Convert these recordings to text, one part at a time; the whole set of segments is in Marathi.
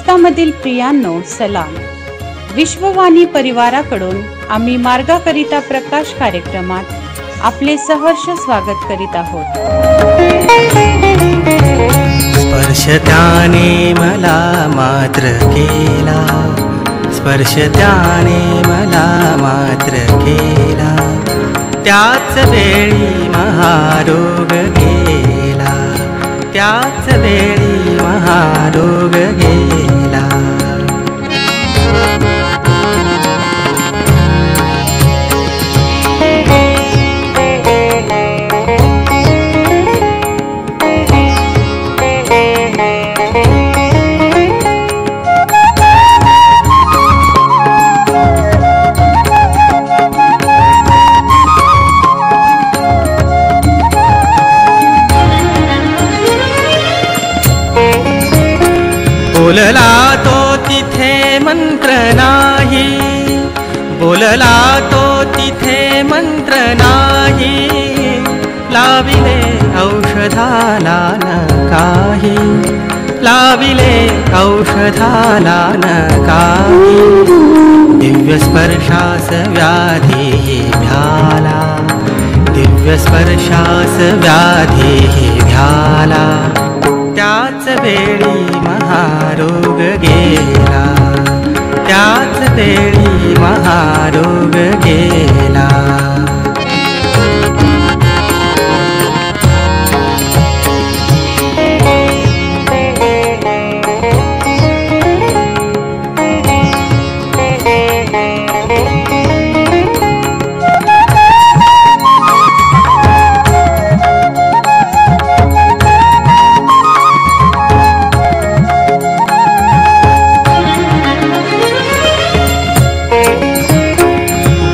भारतामधील प्रियांनो सलाम. विश्ववाणी परिवाराकडून आम्ही मार्गाकरिता प्रकाश कार्यक्रमात आपले सहर्ष स्वागत करीत आहोत. स्पर्श त्याने मला मात्र केला, स्पर्श त्याने मला मात्र केला, त्याच वेळी महारोग गेला, त्याच वेळी महारोग गेला. बोलला तो तिथे मंत्र नाही, बोलला तो तिथे मंत्र नाही, लाविले औषधाला न काही, लाविले औषधाला न काही. दिव्य स्पर्शास व्याधी भ्याला, दिव्य स्पर्शास व्याधी भ्याला, त्याच वेळी महारोग गेला, त्याच वेळी महारोग गेला.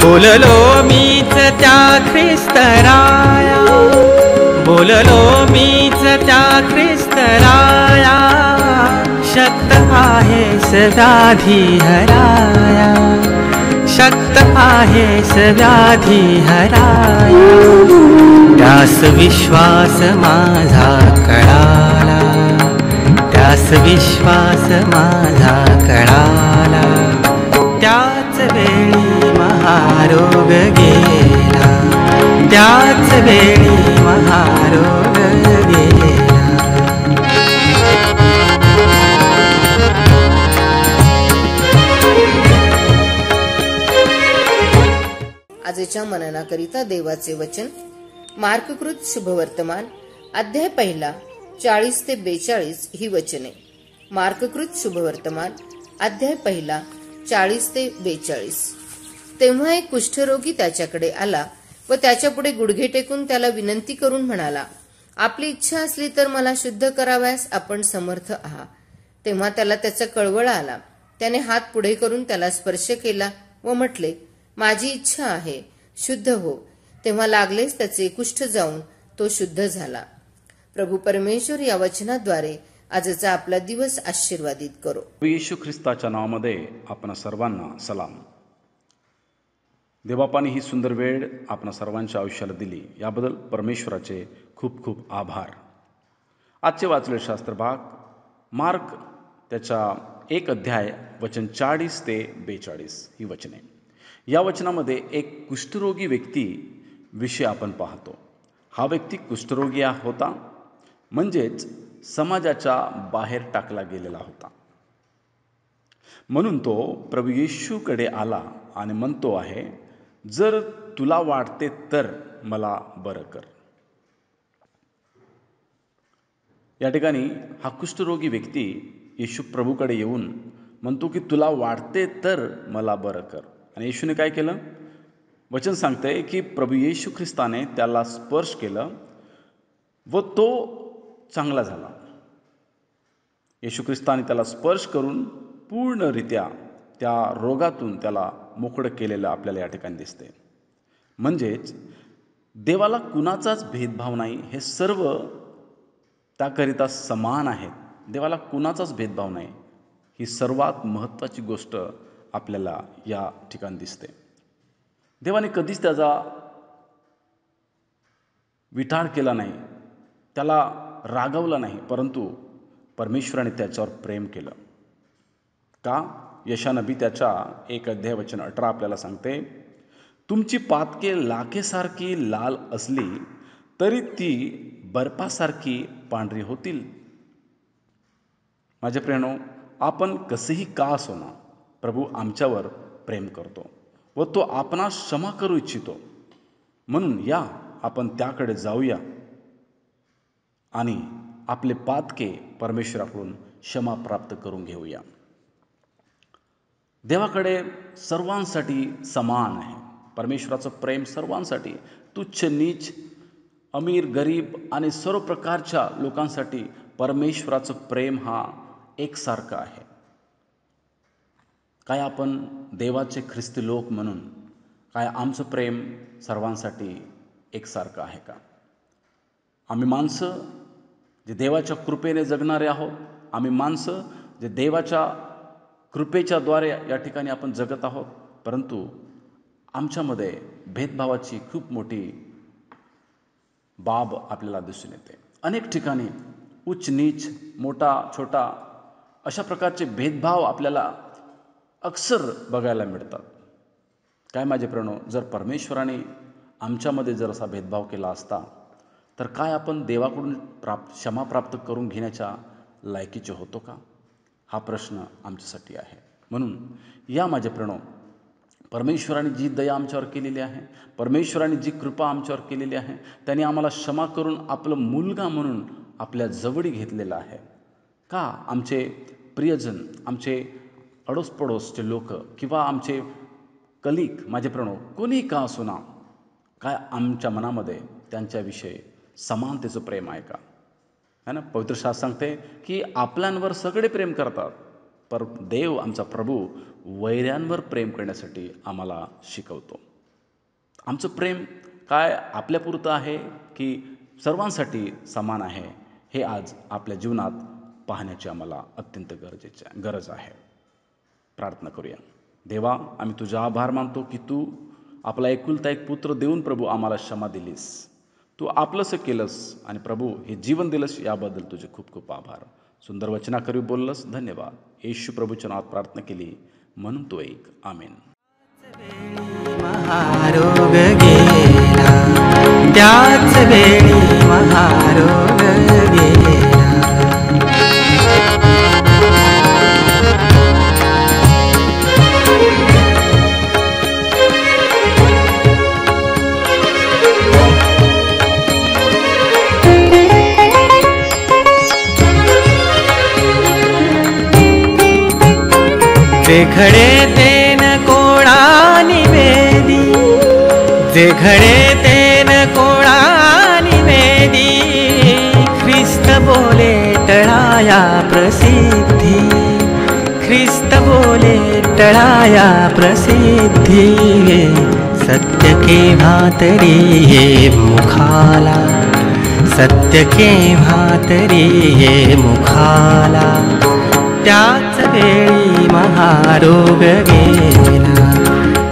बोललो मीच त्या ख्रिस्तराया, बोललो मीच त्या ख्रिस्तराया, शक्त आहेस व्याधी हराया, शक्त आहेस व्याधी हराया. त्यास विश्वास माझा कळाला, त्यास विश्वास माझा कळाला, त्याच वेळी महारोग गेला, त्याच वेळी महारोग गेला. आजच्या मननाकरिता देवाचे वचन मार्ककृत शुभवर्तमान अध्याय 1 40 ते 42 ही वचने. मार्ककृत शुभवर्तमान अध्याय 1 40 ते 42. तेव्हा एक कुष्ठरोगी त्याच्याकडे आला व त्याच्यापुढे गुडघे टेकून त्याला विनंती करून म्हणाला, आपली इच्छा असली तर मला शुद्ध करावयास आपण समर्थ आहात. तेव्हा त्याला त्याचा कळवळा आला. त्याने हात पुढे करून त्याला स्पर्श केला व म्हटले, माझी इच्छा आहे, शुद्ध हो. तेव्हा लागलेच त्याचे कुष्ठ जाऊन तो शुद्ध झाला. प्रभू परमेश्वर या वचनाद्वारे आजचा आपला दिवस आशीर्वादित करो. येशू ख्रिस्ताच्या नावामध्ये आपण सर्वांना सलाम. देवापाने ही सुंदर वेळ आपण सर्वांच्या आयुष्याला दिली, याबद्दल परमेश्वराचे खूप खूप आभार. आजचे वाचले शास्त्र भाग मार्क त्याच्या 1 अध्याय वचन 40 ते 42 ही वचने. या वचनामध्ये एक कुष्ठरोगी व्यक्ती विषय आपण पाहतो. हा व्यक्ती कुष्ठरोगी होता, म्हणजेच समाजाच्या बाहेर टाकला गेलेला होता. म्हणून तो प्रभू येशूकडे आला आणि म्हणतो आहे, जर तुला वाटते तर मला बरं कर. या ठिकाणी हा कुष्ठरोगी व्यक्ती येशू प्रभूकडे येऊन म्हणतो की तुला वाटते तर मला बरं कर. आणि येशूने काय केलं? वचन सांगतंय की प्रभू येशू ख्रिस्ताने त्याला स्पर्श केलं व तो चांगला झाला. येशू ख्रिस्ताने त्याला स्पर्श करून पूर्णरित्या त्या रोगातून त्याला मोकळं केलेलं आपल्याला या ठिकाणी दिसते. म्हणजेच देवाला कुणाचाच भेदभाव नाही, हे सर्व त्याकरिता समान आहेत. देवाला कुणाचाच भेदभाव नाही, ही सर्वात महत्त्वाची गोष्ट आपल्याला या ठिकाणी दिसते. देवाने कधीच त्याचा विटाळ केला नाही, त्याला रागवलं नाही, परंतु परमेश्वराने त्याच्यावर प्रेम केलं. का? यशानबी त्याच्या 1:18 आपल्याला सांगते, तुमची पातके लाखेसारखी लाल असली तरी ती बर्फासारखी पांढरी होतील. माझे प्रियनो, आपण कसेही का असोना प्रभू आमच्यावर प्रेम करतो व तो आपणास क्षमा करू इच्छितो. म्हणून या आपण त्याकडे जाऊया आणि आपले पातके परमेश्वराकडून क्षमा प्राप्त करून घेऊया. देवाकडे सर्वांसाठी समान आहे. परमेश्वराचं प्रेम सर्वांसाठी, तुच्छ नीच, अमीर गरीब आणि सर्व प्रकारच्या लोकांसाठी परमेश्वराचं प्रेम हा एकसारखं आहे. काय आपण देवाचे ख्रिस्ती लोक म्हणून काय आमचं प्रेम सर्वांसाठी एकसारखं आहे का? आम्ही माणसं जे देवाच्या कृपेने जगणारे आहोत, आम्ही माणसं जे देवाच्या कृपेच्या द्वारे या ठिकाणी आपण जगत आहोत, परंतु आमच्यामध्ये भेदभावाची खूप मोठी बाब आपल्याला दिसून येते. अनेक ठिकाणी उच्च नीच, मोठा छोटा अशा प्रकारचे भेदभाव आपल्याला अक्सर बघायला मिळतात. काय माझे प्रियनो, जर परमेश्वराने आमच्यामध्ये जर असा भेदभाव केला असता तर काय आपण देवाकडून क्षमा प्राप्त करून घेण्याच्या लायकीचे होतो का? हा प्रश्न आमच्यासाठी आहे. म्हणून या माझे प्रियनो, परमेश्वराने जी दया आमच्यावर केलेली आहे, परमेश्वराने जी कृपा आमच्यावर केलेली आहे, त्याने आम्हाला क्षमा करून आपलं मुलगा म्हणून आपल्या जवळी घेतलेलं आहे. का? आमचे प्रियजन, आमचे अडोसपडोसचे लोक किंवा आमचे कलिक, माझे प्रियनो, कोणी का असोना, काय आमच्या मनामध्ये त्यांच्याविषयी समानतेचं प्रेम आहे का? है ना? पवित्र शास्त्र सांगते की आपल्यांवर सगळे प्रेम करतात, पर देव आमचा प्रभू वैऱ्यांवर प्रेम करण्यासाठी आम्हाला शिकवतो. आमचं प्रेम काय आपल्यापुरतं आहे की सर्वांसाठी समान आहे, हे आज आपल्या जीवनात पाहण्याची आम्हाला अत्यंत गरज आहे. प्रार्थना करूया. देवा, आम्ही तुझा आभार मानतो की तू आपला एकुलता एक पुत्र देऊन प्रभू आम्हाला क्षमा दिलीस, तू आपलंसं केलंस आणि प्रभू हे जीवन दिलंस, याबद्दल तुझे खूप खूप आभार. सुंदर वचनाकरी बोललंस, धन्यवाद. येशू प्रभूच्या नावात प्रार्थना केली म्हणून तो एक. आमेन. महारोग गेला, त्याच वेळी महारोग गेला. जे घडे तेन कोणा निवेदी, जे घडे तेन कोणा निवेदी, ख्रिस्त बोले टळाया प्रसिद्धी, ख्रिस्त बोले टळाया प्रसिद्धी. सत्य केव्हा तरी ये मुखाला, सत्य केव्हा तरी ये मुखाला. त्याच वेळी महारोग गेला,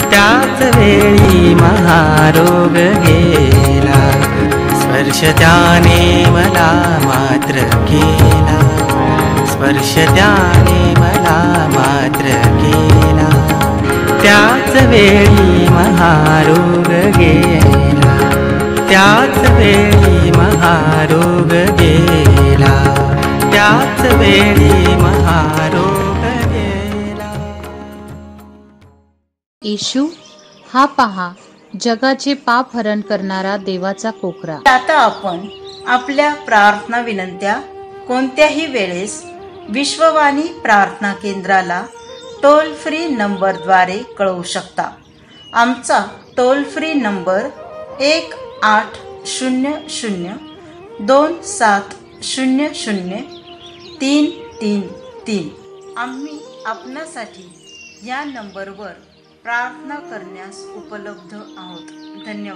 त्याच वेळी महारोग गेला. स्पर्श त्याने मला मात्र केला, स्पर्श त्याने मला मात्र केला. त्याच वेळी महारोग गेला, त्याच वेळी महारोग गेला, त्याच वेळी महारोग गेला. येशू हा पहा जगाचे पाप हरण करणारा देवाचा कोकरा. आता आपण आपल्या प्रार्थना विनंत्या कोणत्याही वेळेस विश्ववाणी प्रार्थना केंद्राला टोल फ्री नंबरद्वारे कळवू शकता. आमचा टोल फ्री नंबर 1-800-270-0333. आम्ही आपणासाठी या नंबरवर प्रार्थना करण्यास उपलब्ध आहोत. धन्यवाद.